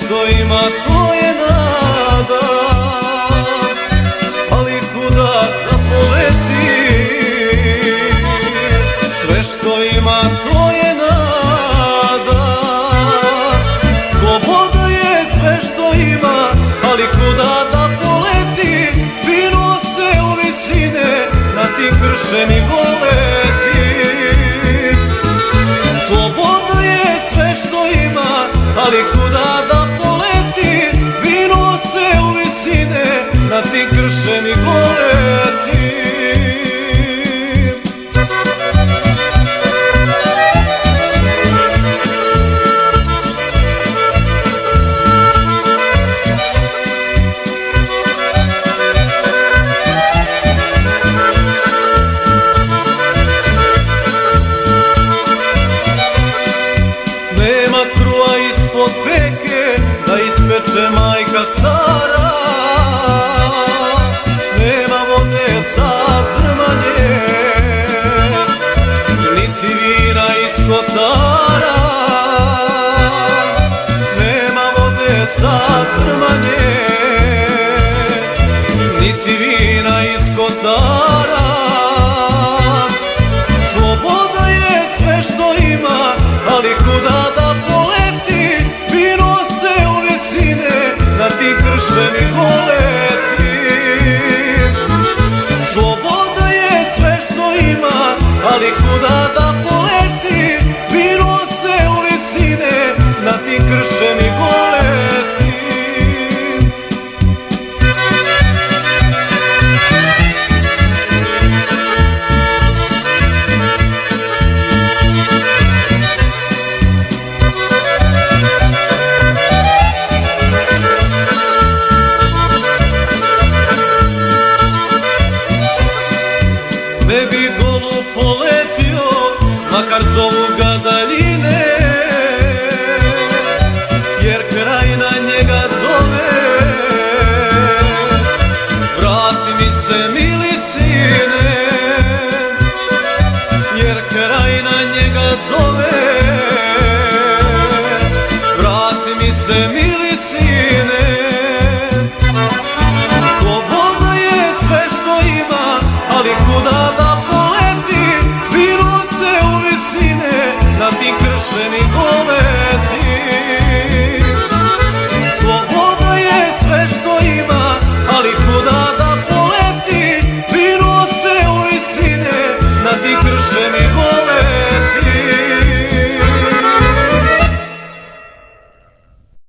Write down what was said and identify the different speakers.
Speaker 1: što ima to je nada, ali kuda da poleti? Sve što ima to je nada, sloboda je sve što ima, ali kuda da poleti? Vino se u visine na tim kršenim goleti. Sloboda je sve što ima, ali kuda da poleti? Vino se u visine na tim kršenim goleti. Kruha ispod peke da ispeče majka stara, nema vode sa Zrmanje, niti vina iz kotara, nema vode sa Zrmanje.